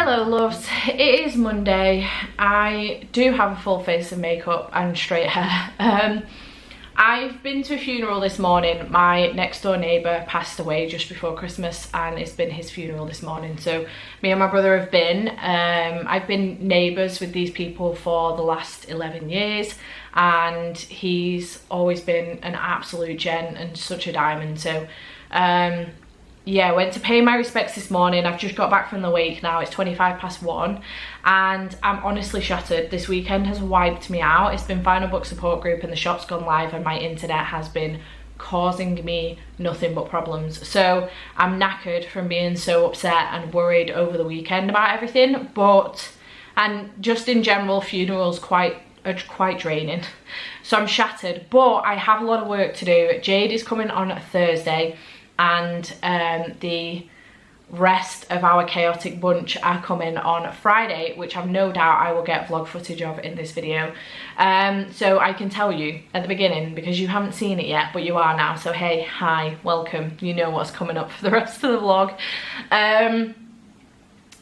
Hello loves, it is Monday. I do have a full face of makeup and straight hair. I've been to a funeral this morning. My next door neighbour passed away just before Christmas and it's been his funeral this morning. So me and my brother have been. I've been neighbours with these people for the last 11 years and he's always been an absolute gent and such a diamond. So yeah, I went to pay my respects this morning. I've just got back from the wake now. It's 1:25 and I'm honestly shattered. This weekend has wiped me out. It's been final book support group and the shop's gone live and my internet has been causing me nothing but problems. So I'm knackered from being so upset and worried over the weekend about everything. And just in general, funerals are quite draining. So I'm shattered, but I have a lot of work to do. Jade is coming on Thursday and the rest of our chaotic bunch are coming on Friday, which I've no doubt I will get vlog footage of in this video. So I can tell you at the beginning, because you haven't seen it yet, but you are now. So hey, hi, welcome. You know what's coming up for the rest of the vlog.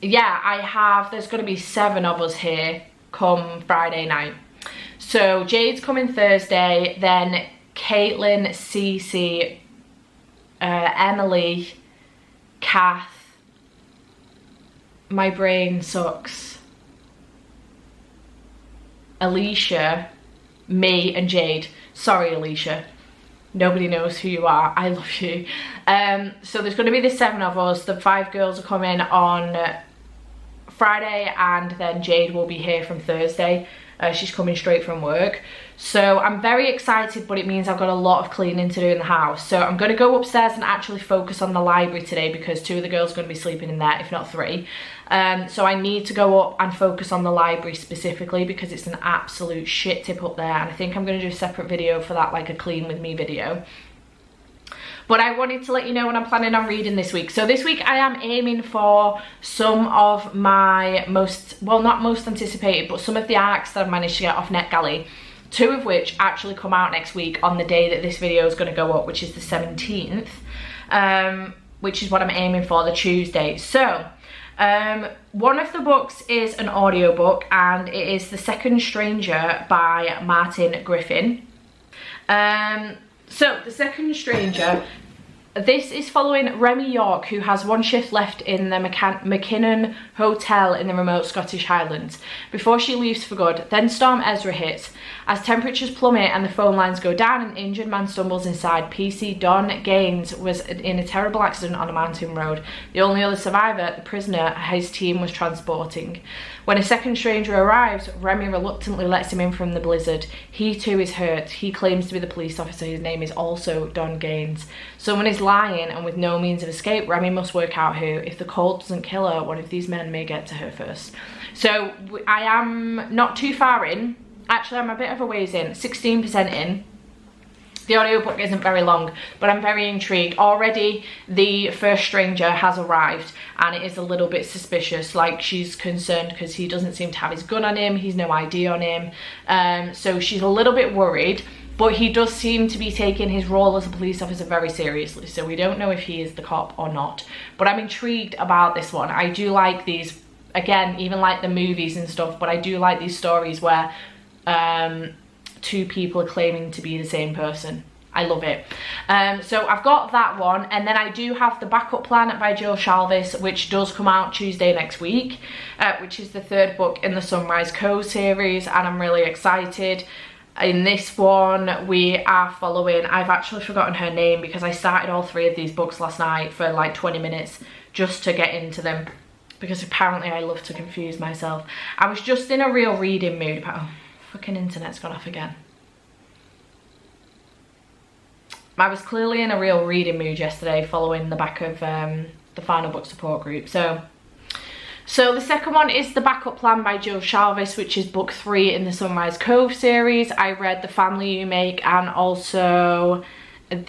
Yeah, there's gonna be 7 of us here come Friday night. So Jade's coming Thursday, then Caitlin, Cece, Emily, Kath, my brain sucks, Alicia, me and Jade. Sorry Alicia, nobody knows who you are, I love you. So there's going to be the 7 of us. The 5 girls are coming on Friday and then Jade will be here from Thursday. She's coming straight from work. So I'm very excited, but it means I've got a lot of cleaning to do in the house. So I'm going to go upstairs and actually focus on the library today because 2 of the girls are going to be sleeping in there, if not 3. So I need to go up and focus on the library specifically because it's an absolute shit tip up there. And I think I'm going to do a separate video for that, like a clean with me video. But I wanted to let you know what I'm planning on reading this week. So this week I am aiming for some of my not most anticipated, but some of the arcs that I've managed to get off NetGalley. 2 of which actually come out next week on the day that this video is going to go up, which is the 17th, which is what I'm aiming for, the Tuesday. So one of the books is an audiobook and it is The Second Stranger by Martin Griffin. So The Second Stranger, this is following Remy York, who has 1 shift left in the McKinnon Hotel in the remote Scottish Highlands before she leaves for good. Then Storm Ezra hits. As temperatures plummet and the phone lines go down, an injured man stumbles inside. PC Don Gaines was in a terrible accident on a mountain road. The only other survivor, the prisoner his team was transporting. When a second stranger arrives, Remy reluctantly lets him in from the blizzard. He too is hurt. He claims to be the police officer. His name is also Don Gaines. Someone is lying, and with no means of escape, Remy must work out who. If the cold doesn't kill her, one of these men may get to her first. So I am not too far in. Actually, I'm a bit of a ways in, 16% in. The audiobook isn't very long, but I'm very intrigued. Already, the first stranger has arrived, and it is a little bit suspicious. Like, she's concerned because he doesn't seem to have his gun on him, he's no ID on him. So she's a little bit worried, but he does seem to be taking his role as a police officer very seriously. So we don't know if he is the cop or not. But I'm intrigued about this one. I do like these, again, even like the movies and stuff, but I do like these stories where 2 people are claiming to be the same person. I love it. So I've got that one, and then I do have The Backup Plan by Joe Shalvis, which does come out Tuesday next week, which is the 3rd book in the Sunrise Cove series, and I'm really excited. In this one, we are following, I've actually forgotten her name because I started all 3 of these books last night for like 20 minutes just to get into them, because apparently I love to confuse myself. I was just in a real reading mood, but oh, fucking internet's gone off again. I was clearly in a real reading mood yesterday following the back of the final book support group. So the second one is The Backup Plan by Joe Shalvis, which is book 3 in the Sunrise Cove series. I read The Family You Make and also I've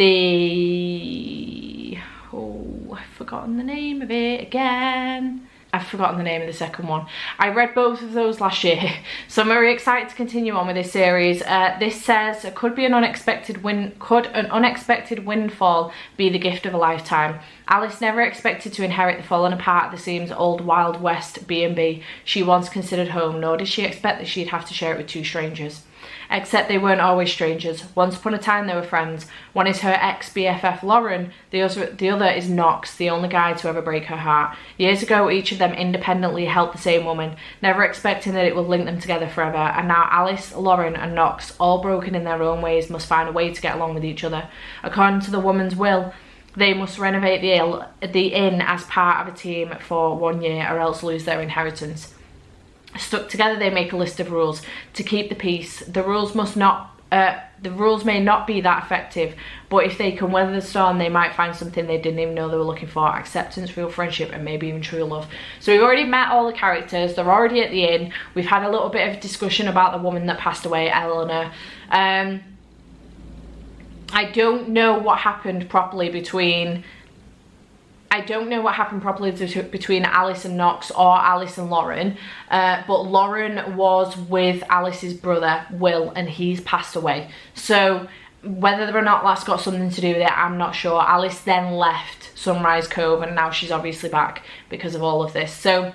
forgotten the name of it again. I've forgotten the name of the second one. I read both of those last year, so I'm very excited to continue on with this series. This says, could an unexpected windfall be the gift of a lifetime? Alice never expected to inherit the fallen apart at the seams old Wild West B&B she once considered home, nor did she expect that she'd have to share it with two strangers. Except they weren't always strangers. Once upon a time they were friends. One is her ex-BFF Lauren, the other is Knox, the only guy to ever break her heart. Years ago, each of them independently helped the same woman, never expecting that it would link them together forever, and now Alice, Lauren and Knox, all broken in their own ways, must find a way to get along with each other. According to the woman's will, they must renovate the inn as part of a team for 1 year or else lose their inheritance. Stuck together, they make a list of rules to keep the peace. The rules may not be that effective, but if they can weather the storm, they might find something they didn't even know they were looking for: acceptance, real friendship, and maybe even true love. So we've already met all the characters. They're already at the inn. We've had a little bit of discussion about the woman that passed away, Eleanor. I don't know what happened properly between Alice and Knox or Alice and Lauren, but Lauren was with Alice's brother Will, and he's passed away. So whether or not that's got something to do with it, I'm not sure. Alice then left Sunrise Cove, and now she's obviously back because of all of this. So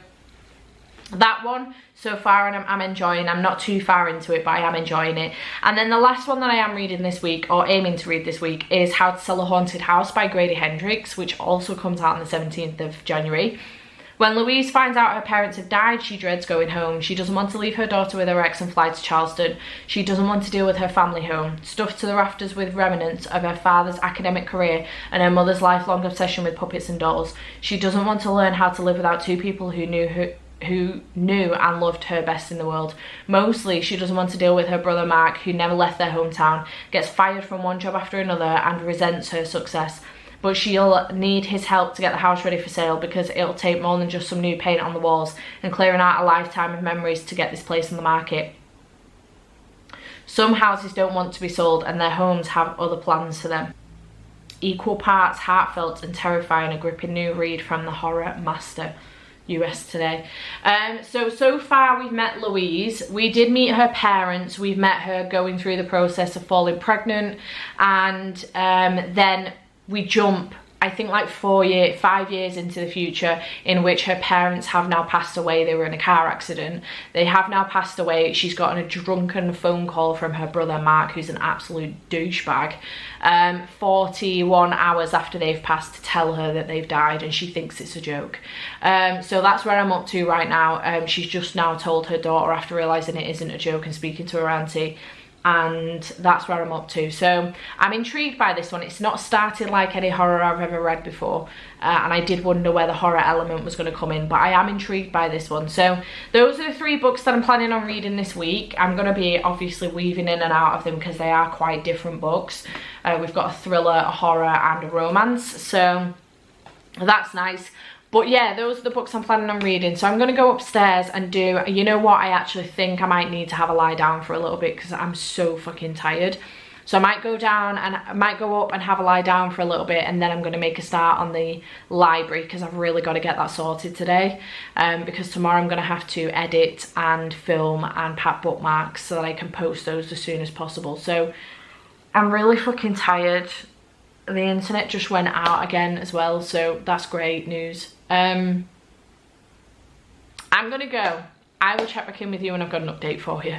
that one so far, and I'm enjoying. I'm not too far into it, but I am enjoying it. And then the last one that I am reading this week, or aiming to read this week, is How to Sell a Haunted House by Grady Hendrix, which also comes out on the 17th of January. When Louise finds out her parents have died, she dreads going home. She doesn't want to leave her daughter with her ex and fly to Charleston. She doesn't want to deal with her family home, stuffed to the rafters with remnants of her father's academic career and her mother's lifelong obsession with puppets and dolls. She doesn't want to learn how to live without two people who knew and loved her best in the world. Mostly, she doesn't want to deal with her brother Mark, who never left their hometown, gets fired from one job after another, and resents her success. But she'll need his help to get the house ready for sale, because it'll take more than just some new paint on the walls and clearing out a lifetime of memories to get this place on the market. Some houses don't want to be sold, and their homes have other plans for them. Equal parts heartfelt and terrifying, a gripping new read from the horror master. US Today. So far we've met Louise. We did meet her parents. We've met her going through the process of falling pregnant, and then we jump, I think, like 5 years into the future, in which her parents have now passed away. They were in a car accident. They have now passed away. She's gotten a drunken phone call from her brother Mark, who's an absolute douchebag, 41 hours after they've passed, to tell her that they've died, and she thinks it's a joke. So that's where I'm up to right now. She's just now told her daughter, after realising it isn't a joke and speaking to her auntie, and that's where I'm up to. So I'm intrigued by this one. It's not started like any horror I've ever read before, and I did wonder where the horror element was going to come in, but I am intrigued by this one. So those are the 3 books that I'm planning on reading this week. I'm going to be obviously weaving in and out of them because they are quite different books. We've got a thriller, a horror and a romance, so that's nice. But yeah, those are the books I'm planning on reading. So I'm going to go upstairs and do, you know what, I actually think I might need to have a lie down for a little bit because I'm so fucking tired. So I might go down and I might go up and have a lie down for a little bit, and then I'm going to make a start on the library because I've really got to get that sorted today. Because tomorrow I'm going to have to edit and film and pack bookmarks so that I can post those as soon as possible. So I'm really fucking tired. The internet just went out again as well, so that's great news. I'm gonna go. I will check back in with you when I've got an update for you.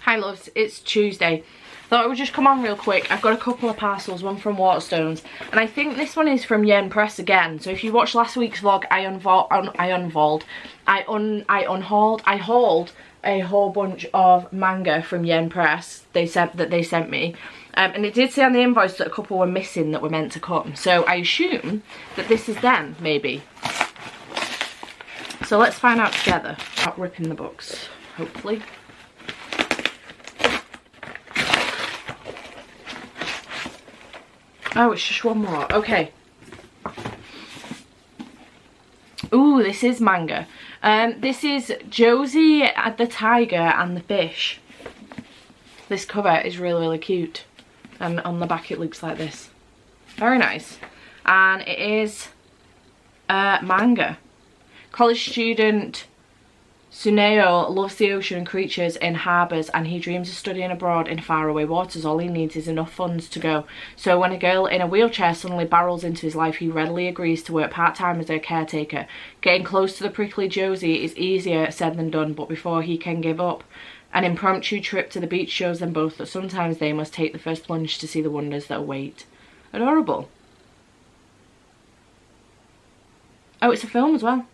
Hi loves, it's Tuesday. Thought I would just come on real quick. I've got a couple of parcels, one from Waterstones, and I think this one is from Yen Press again. So if you watched last week's vlog, I hauled a whole bunch of manga from Yen Press. They said that they sent me. And it did say on the invoice that a couple were missing that were meant to come. So I assume that this is them, maybe. So let's find out together. Not ripping the books, hopefully. Oh, it's just one more. Okay. Ooh, this is manga. This is Josie the Tiger and the Fish. This cover is really, really cute. And on the back it looks like this. Very nice. And it is manga. College student Suneo loves the ocean and creatures in harbours, and he dreams of studying abroad in faraway waters. All he needs is enough funds to go. So when a girl in a wheelchair suddenly barrels into his life, he readily agrees to work part-time as her caretaker. Getting close to the prickly Josie is easier said than done, but before he can give up, an impromptu trip to the beach shows them both that sometimes they must take the first plunge to see the wonders that await. Adorable. Oh, it's a film as well.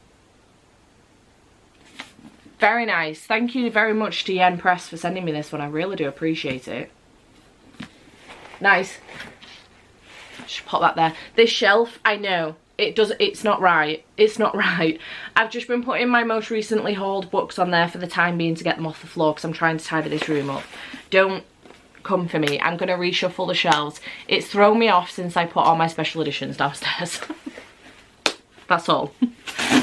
Very nice. Thank you very much to Yen Press for sending me this one. I really do appreciate it. Nice. Just pop that there. This shelf, I know, it's not right. It's not right. I've just been putting my most recently hauled books on there for the time being to get them off the floor because I'm trying to tidy this room up. Don't come for me. I'm going to reshuffle the shelves. It's thrown me off since I put all my special editions downstairs. That's all.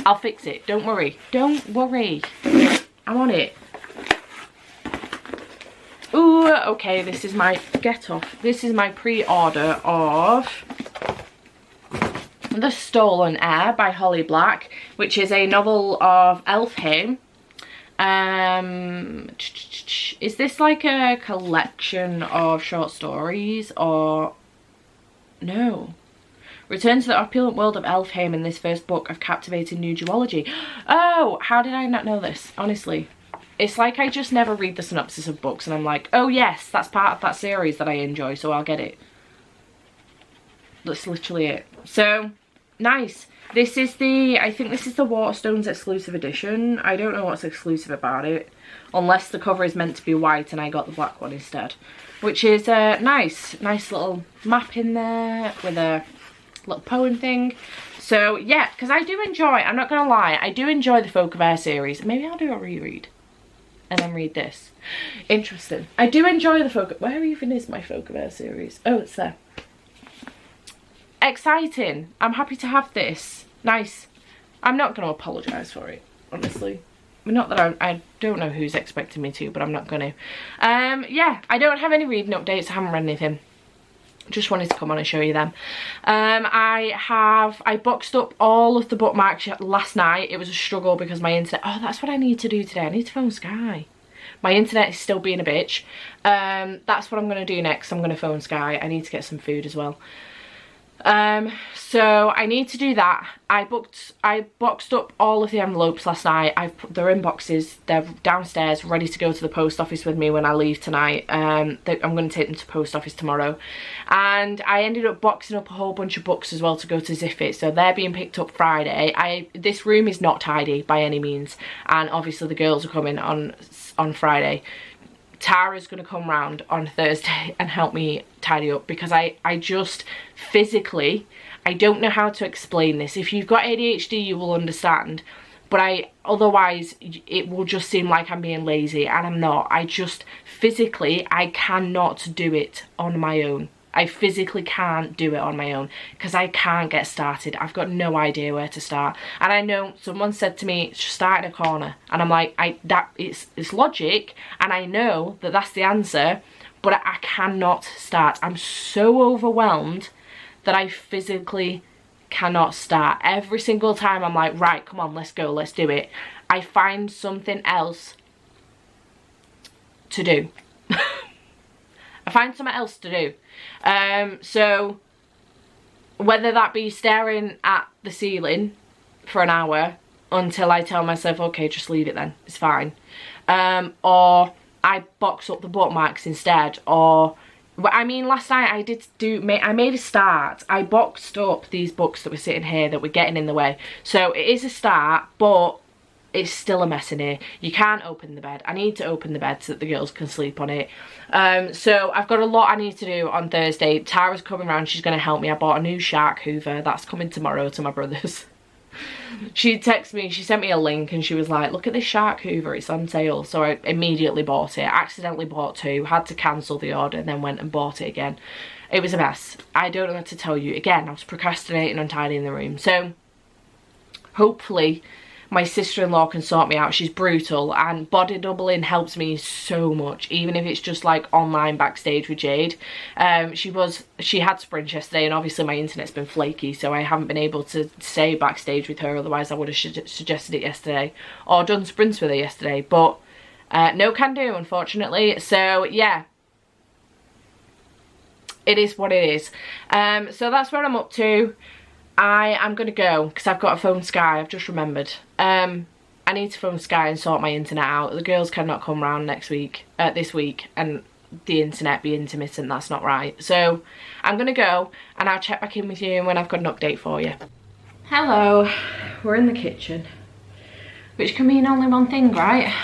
I'll fix it. Don't worry. Don't worry. I'm on it. Ooh, okay. This is my This is my pre-order of The Stolen Heir by Holly Black, which is a novel of Elfheim. Is this like a collection of short stories or no? Return to the opulent world of Elfheim in this first book of captivating new duology. Oh, how did I not know this? Honestly, it's like I just never read the synopsis of books and I'm like, oh yes, that's part of that series that I enjoy, so I'll get it. That's literally it. So, nice. This is I think this is the Waterstones exclusive edition. I don't know what's exclusive about it, unless the cover is meant to be white and I got the black one instead. Which is nice. Nice little map in there with a little poem thing. So yeah, because I do enjoy, I'm not gonna lie, I do enjoy the Folk of Air series. Maybe I'll do a reread and then read this. Interesting. I do enjoy the where even is my Folk of Air series? Oh, it's there. Exciting. I'm happy to have this. Nice. I'm not gonna apologise for it, honestly. Not that I don't know who's expecting me to, but I'm not gonna. Yeah, I don't have any reading updates. I haven't read anything. Just wanted to come on and show you them. I boxed up all of the bookmarks last night. It was a struggle because my internet, oh, that's what I need to do today. I need to phone Sky. My internet is still being a bitch. That's what I'm going to do next. I'm going to phone Sky. I need to get some food as well. So I need to do that. I boxed up all of the envelopes last night. They're in boxes. They're downstairs ready to go to the post office with me when I leave tonight. I'm going to take them to post office tomorrow. And I ended up boxing up a whole bunch of books as well to go to Ziffit. So they're being picked up Friday. This room is not tidy by any means. And obviously the girls are coming on Friday. Tara's going to come round on Thursday and help me tidy up because I just physically, I don't know how to explain this. If you've got ADHD, you will understand. But otherwise, it will just seem like I'm being lazy, and I'm not. I just physically, I cannot do it on my own. I physically can't do it on my own because I can't get started. I've got no idea where to start. And I know someone said to me, start in a corner. And I'm like, it's logic. And I know that that's the answer, but I cannot start. I'm so overwhelmed that I physically cannot start. Every single time I'm like, right, come on, let's go, let's do it. I find something else to do. I find something else to do. So whether that be staring at the ceiling for an hour until I tell myself, okay, just leave it then, it's fine. Or I box up the bookmarks instead. Or, I mean, last night I made a start. I boxed up these books that were sitting here that were getting in the way. So it is a start, but it's still a mess in here. You can't open the bed. I need to open the bed so that the girls can sleep on it. So I've got a lot I need to do on Thursday. Tara's coming around. She's going to help me. I bought a new shark hoover. That's coming tomorrow to my brother's. She texted me. She sent me a link and she was like, look at this shark hoover. It's on sale. So I immediately bought it. I accidentally bought two. Had to cancel the order and then went and bought it again. It was a mess. I don't know what to tell you. Again, I was procrastinating on tidying the room. So hopefully my sister-in-law can sort me out. She's brutal, and body doubling helps me so much, even if it's just like online backstage with Jade. She had sprints yesterday, and obviously my internet's been flaky, so I haven't been able to stay backstage with her, otherwise I would have suggested it yesterday or done sprints with her yesterday, but no can do, unfortunately. So yeah, it is what it is. So that's what I'm up to. I am going to go because I've got to phone Sky. I've just remembered. I need to phone Sky and sort my internet out. The girls cannot come round this week, and the internet be intermittent. That's not right. So I'm going to go, and I'll check back in with you when I've got an update for you. Hello, we're in the kitchen, which can mean only one thing, right?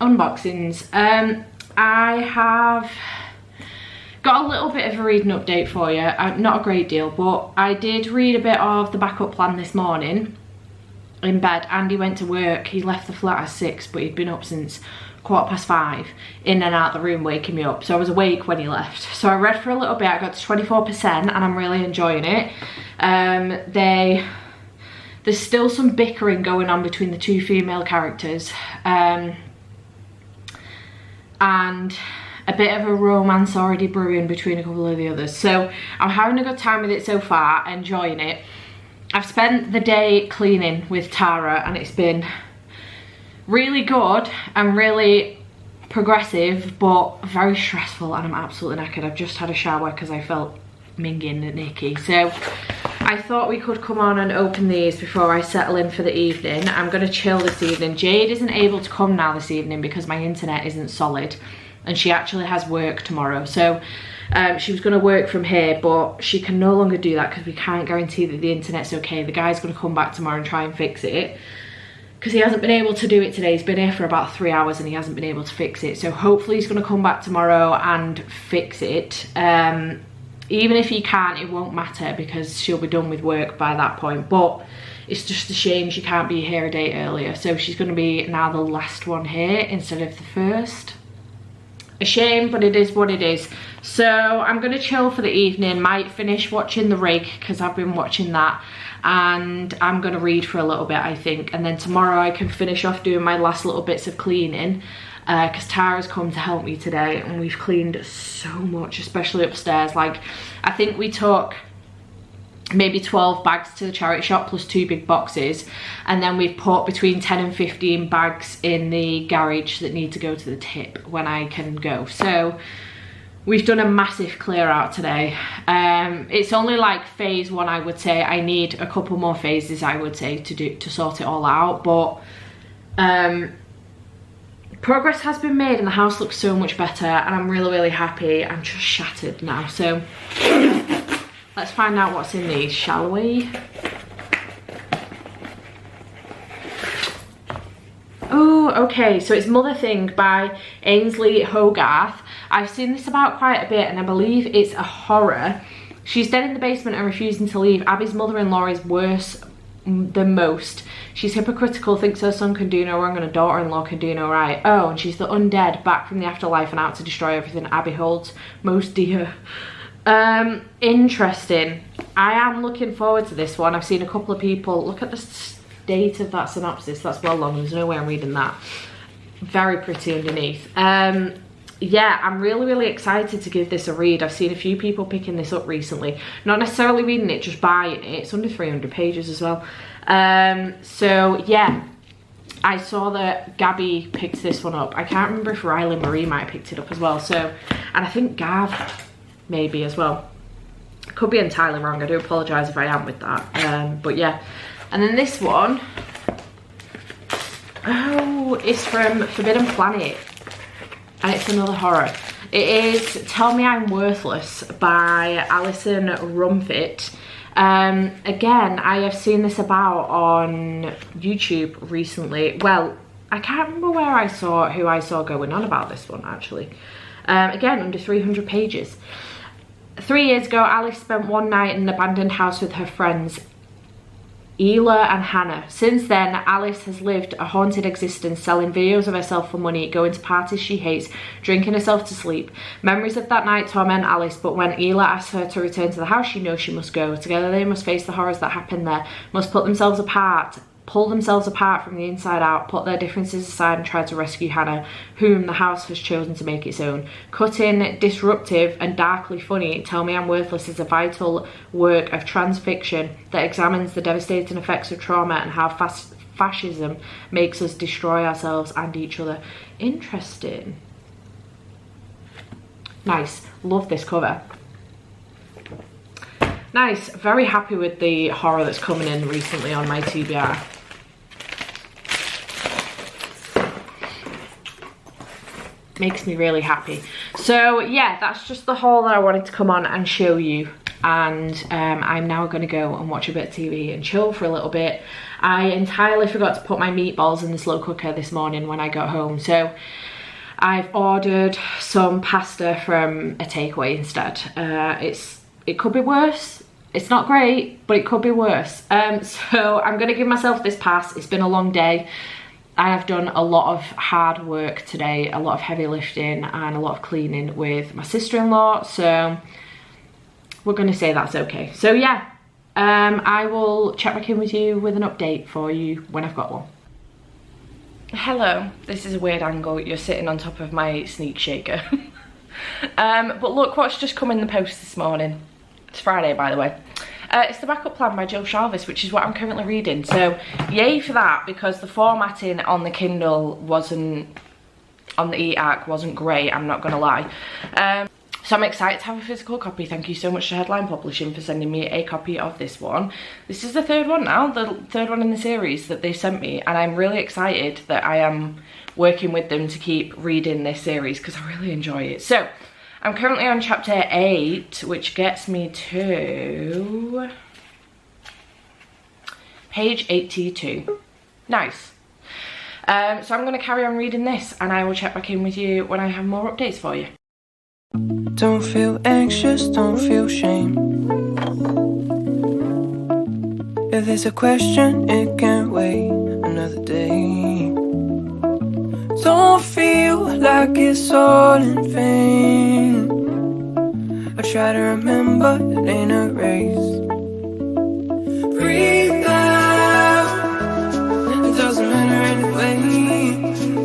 Unboxings. I have got a little bit of a reading update for you. Not a great deal, but I did read a bit of the backup plan this morning in bed. Andy went to work. He left the flat at 6, but he'd been up since 5:15, in and out the room waking me up. So I was awake when he left. So I read for a little bit. I got to 24% and I'm really enjoying it. There's still some bickering going on between the two female characters. And a bit of a romance already brewing between a couple of the others. So I'm having a good time with it so far, enjoying it. I've spent the day cleaning with Tara and it's been really good and really progressive, but very stressful, and I'm absolutely knackered. I've just had a shower because I felt minging at Nikki. So I thought we could come on and open these before I settle in for the evening. I'm going to chill this evening. Jade isn't able to come now this evening because my internet isn't solid, and she actually has work tomorrow. So she was going to work from here, but she can no longer do that because we can't guarantee that the internet's okay. The guy's going to come back tomorrow and try and fix it because he hasn't been able to do it today. He's been here for about 3 hours and he hasn't been able to fix it. So hopefully he's going to come back tomorrow and fix it. Even if he can't, it won't matter because she'll be done with work by that point. But it's just a shame she can't be here a day earlier. So she's going to be now the last one here instead of the first. A shame, but it is what it is. So I'm going to chill for the evening. Might finish watching The Rig because I've been watching that. And I'm going to read for a little bit, I think. And then tomorrow I can finish off doing my last little bits of cleaning. Because Tara's come to help me today and we've cleaned so much, especially upstairs. Like, I think we took maybe 12 bags to the charity shop plus 2 big boxes, and then we've put between 10 and 15 bags in the garage that need to go to the tip when I can go. So we've done a massive clear out today. It's only like phase 1, I would say. I need a couple more phases, I would say, to sort it all out, but progress has been made and the house looks so much better and I'm really happy. I'm just shattered now. So let's find out what's in these, shall we? Oh, okay, so it's Mother Thing by Ainsley Hogarth. I've seen this about quite a bit and I believe it's a horror. She's dead in the basement and refusing to leave. Abby's mother-in-law is worse than most. She's hypocritical, thinks her son can do no wrong and her daughter-in-law can do no right. Oh, and she's the undead back from the afterlife and out to destroy everything Abby holds most dear. Interesting. I am looking forward to this one. I've seen a couple of people look at the state of that synopsis. That's well long, there's no way I'm reading that. Very pretty underneath. Yeah, I'm really excited to give this a read. I've seen a few people picking this up recently, not necessarily reading it, just buying it. It's under 300 pages as well. So yeah, I saw that Gabby picked this one up. I can't remember if Riley Marie might have picked it up as well. So, and I think Gav maybe as well. Could be entirely wrong, I do apologise if I am with that. But yeah, and then this one, oh, it's from Forbidden Planet and it's another horror. It is Tell Me I'm Worthless by Alison Rumfitt. Again, I have seen this about on YouTube recently. Well, I can't remember who I saw going on about this one actually. Again, under 300 pages. 3 years ago, Alice spent one night in an abandoned house with her friends Ela and Hannah. Since then, Alice has lived a haunted existence, selling videos of herself for money, going to parties she hates, drinking herself to sleep. Memories of that night torment Alice, but when Ela asks her to return to the house, she knows she must go. Together they must face the horrors that happen there, must put themselves apart pull themselves apart from the inside out, put their differences aside and try to rescue Hannah, whom the house has chosen to make its own. Cutting, disruptive and darkly funny, Tell Me I'm Worthless is a vital work of trans fiction that examines the devastating effects of trauma and how fascism makes us destroy ourselves and each other. Interesting. Nice. Love this cover. Nice. Very happy with the horror that's coming in recently on my TBR. Makes me really happy. So yeah, that's just the haul that I wanted to come on and show you. And I'm now going to go and watch a bit of TV and chill for a little bit. I entirely forgot to put my meatballs in the slow cooker this morning when I got home. So I've ordered some pasta from a takeaway instead. It could be worse. It's not great, but it could be worse. So I'm going to give myself this pass. It's been a long day. I have done a lot of hard work today, a lot of heavy lifting and a lot of cleaning with my sister-in-law. So we're going to say that's okay. So yeah, I will check back in with you with an update for you when I've got one. Hello, this is a weird angle. You're sitting on top of my sneak shaker. But look what's just come in the post this morning. It's Friday, by the way. It's The Backup Plan by Joe Sharvis, which is what I'm currently reading. So yay for that, because the formatting on the Kindle wasn't, on the e-arc wasn't great, I'm not gonna lie. So I'm excited to have a physical copy. Thank you so much to Headline Publishing for sending me a copy of this one. This is the third one now, the third one in the series that they sent me, and I'm really excited that I am working with them to keep reading this series because I really enjoy it. So I'm currently on chapter 8, which gets me to page 82. Nice. So I'm going to carry on reading this and I will check back in with you when I have more updates for you. Don't feel anxious, don't feel shame. If there's a question, it can't wait another day. Don't feel like it's all in vain. I try to remember, it ain't a race. Breathe out, it doesn't matter anyway.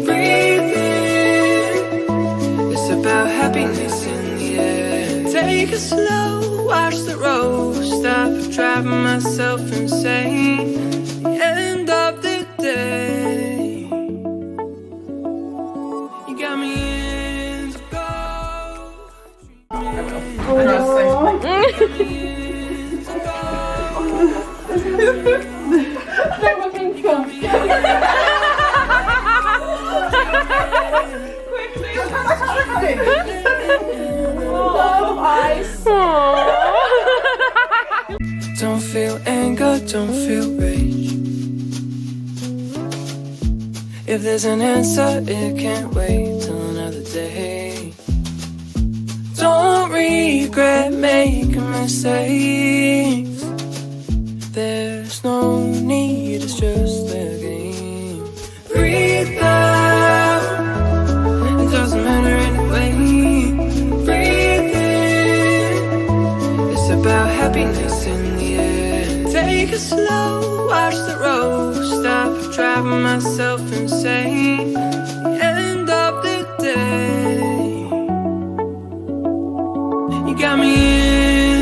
Breathe in, it's about happiness in the air. Take it slow, watch the road, stop driving myself insane. The end of the day, you got me in to go. Don't feel anger, don't feel rage. If there's an answer, it can't wait till another day. Don't regret making mistakes. There's no need, it's just the game. Breathe out, it doesn't matter anyway. Breathe in, it's about happiness in the air. Take it slow, watch the road, stop driving myself insane. The end of the day, you got me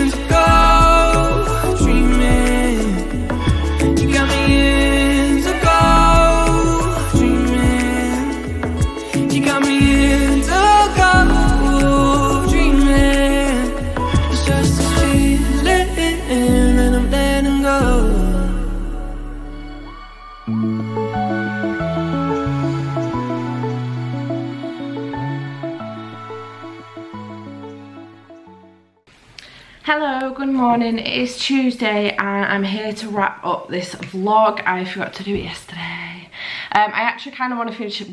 in to go. Hello, good morning. It is Tuesday and I'm here to wrap up this vlog. I forgot to do it yesterday. I actually kind of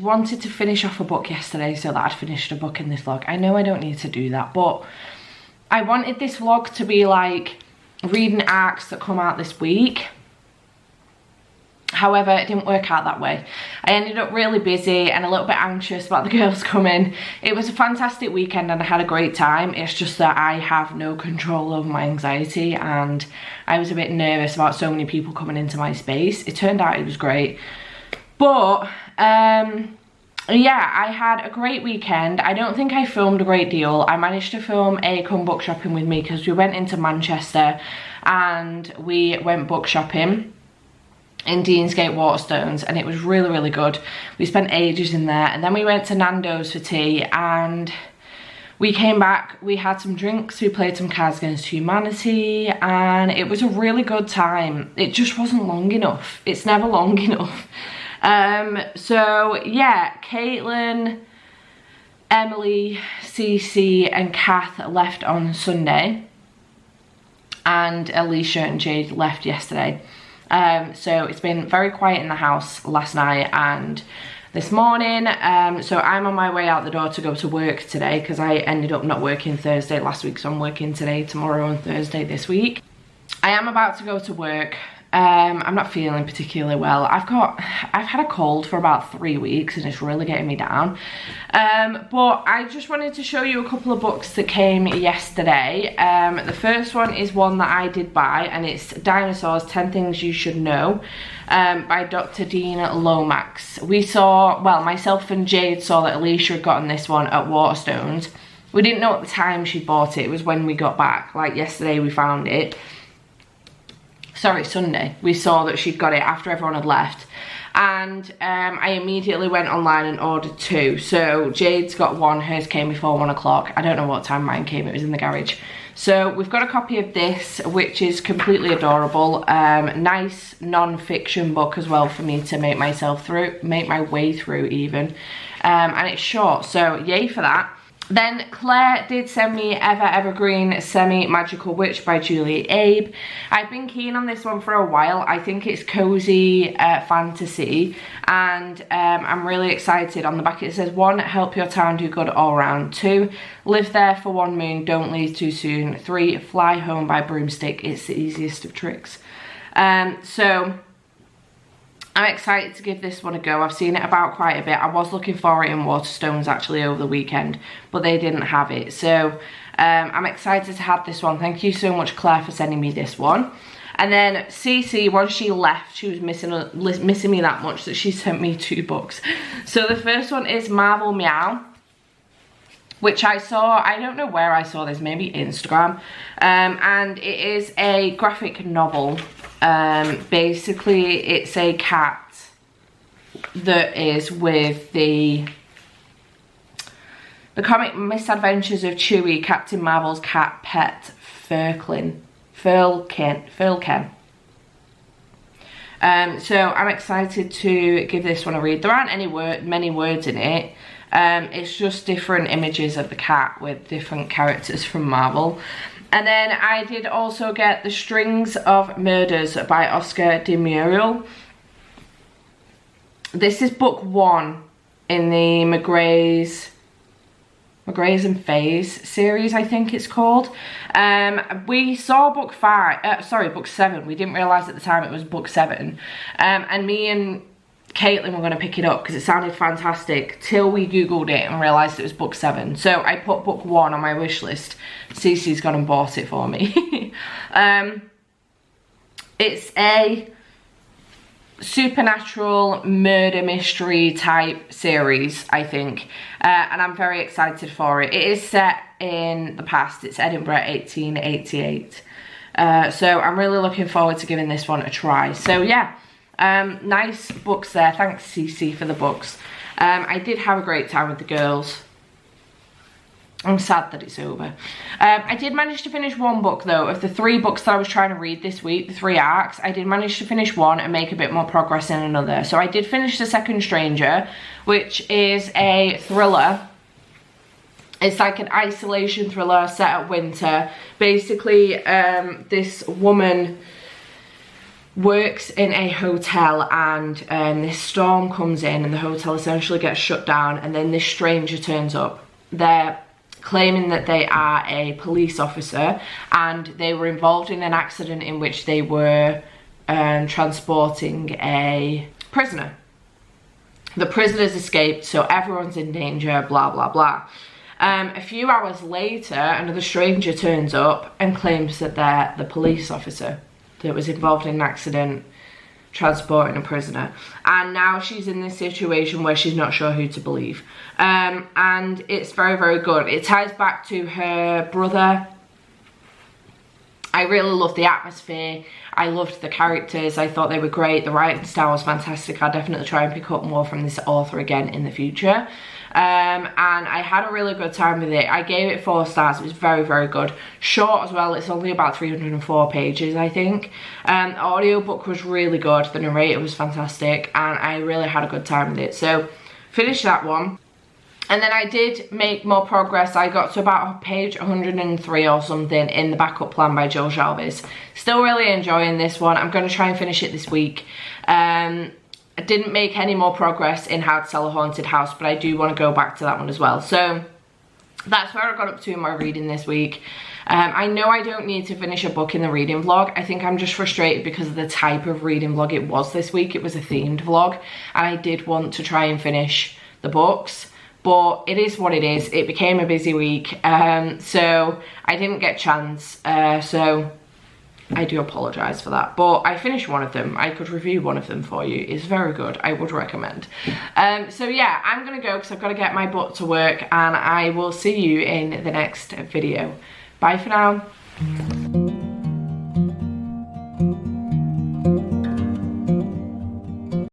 wanted to finish off a book yesterday so that I'd finished a book in this vlog. I know I don't need to do that, but I wanted this vlog to be like reading arcs that come out this week. However, it didn't work out that way. I ended up really busy and a little bit anxious about the girls coming. It was a fantastic weekend and I had a great time. It's just that I have no control over my anxiety and I was a bit nervous about so many people coming into my space. It turned out it was great. But, yeah, I had a great weekend. I don't think I filmed a great deal. I managed to film a come book shopping with me because we went into Manchester and we went book shopping in Deansgate Waterstones and it was really, really good. We spent ages in there and then we went to Nando's for tea and we came back, we had some drinks, we played some Cards Against Humanity and it was a really good time. It just wasn't long enough. It's never long enough. So yeah, Caitlin, Emily, Cece and Kath left on Sunday and Alicia and Jade left yesterday. So it's been very quiet in the house last night and this morning. So I'm on my way out the door to go to work today because I ended up not working Thursday last week, so I'm working today, tomorrow and Thursday this week. I am about to go to work. I'm not feeling particularly well. I've had a cold for about 3 weeks and it's really getting me down. But I just wanted to show you a couple of books that came yesterday. The first one is one that I did buy and it's Dinosaurs 10 Things You Should Know by Dr. Dean Lomax. We saw, well, myself and Jade saw that Alicia had gotten this one at Waterstones. We didn't know at the time she bought it. It was when we got back, like yesterday we found it. Sorry, Sunday. We saw that she'd got it after everyone had left. And I immediately went online and ordered 2. So Jade's got 1, hers came before 1 o'clock. I don't know what time mine came, it was in the garage. So we've got a copy of this, which is completely adorable. Nice non-fiction book as well for me to make my way through even. And it's short, so yay for that. Then Claire did send me Evergreen Semi-Magical Witch by Julie Abe. I've been keen on this one for a while. I think it's cozy fantasy and I'm really excited. On the back it says 1, help your town do good all round. 2, live there for 1 moon, don't leave too soon. 3, fly home by broomstick, it's the easiest of tricks. So I'm excited to give this one a go. I've seen it about quite a bit. I was looking for it in Waterstones actually over the weekend, but they didn't have it. So I'm excited to have this one. Thank you so much, Claire, for sending me this one. And then Cece, once she left, she was missing me that much that she sent me 2 books. So the first one is Marvel Meow, which I saw, I don't know where I saw this, maybe Instagram. And it is a graphic novel. Basically it's a cat that is with the comic misadventures of Chewie, Captain Marvel's cat pet Firlkin. So I'm excited to give this one a read. There aren't many words in it. It's just different images of the cat with different characters from Marvel. And then I did also get The Strings of Murders by Oscar de Muriel. This is book 1 in the McGrays and Fays series, I think it's called. We saw book 7. We didn't realise at the time it was book 7. And me and Caitlin were going to pick it up because it sounded fantastic till we googled it and realised it was book 7. So I put book 1 on my wish list. Cece's gone and bought it for me. It's a supernatural murder mystery type series, I think, and I'm very excited for it. It is set in the past. It's Edinburgh 1888. So I'm really looking forward to giving this one a try. So yeah. Nice books there. Thanks Cece for the books. I did have a great time with the girls. I'm sad that it's over. I did manage to finish 1 book though. Of the 3 books that I was trying to read this week, the 3 arcs, I did manage to finish 1 and make a bit more progress in another. So I did finish The Second Stranger, which is a thriller. It's like an isolation thriller set at winter. Basically, this woman works in a hotel and this storm comes in and the hotel essentially gets shut down, and then this stranger turns up. They're claiming that they are a police officer and they were involved in an accident in which they were transporting a prisoner. The prisoner's escaped, so everyone's in danger, blah, blah, blah. A few hours later, another stranger turns up and claims that they're the police officer that was involved in an accident transporting a prisoner. And now she's in this situation where she's not sure who to believe. And it's very, very good. It ties back to her brother. I really loved the atmosphere. I loved the characters. I thought they were great. The writing style was fantastic. I'll definitely try and pick up more from this author again in the future. And I had a really good time with it. I gave it 4 stars. It was very, very good. Short as well. It's only about 304 pages, I think. The audiobook was really good. The narrator was fantastic. And I really had a good time with it. So, finished that one. And then I did make more progress. I got to about page 103 or something in The Backup Plan by Jill Jarvis. Still really enjoying this one. I'm going to try and finish it this week. I didn't make any more progress in How to Sell a Haunted House, but I do want to go back to that one as well. So that's where I got up to in my reading this week. I know I don't need to finish a book in the reading vlog. I think I'm just frustrated because of the type of reading vlog it was this week. It was a themed vlog, and I did want to try and finish the books. But it is what it is. It became a busy week, so I didn't get a chance. So I do apologise for that. But I finished one of them. I could review one of them for you. It's very good. I would recommend. So yeah, I'm going to go because I've got to get my butt to work. And I will see you in the next video. Bye for now.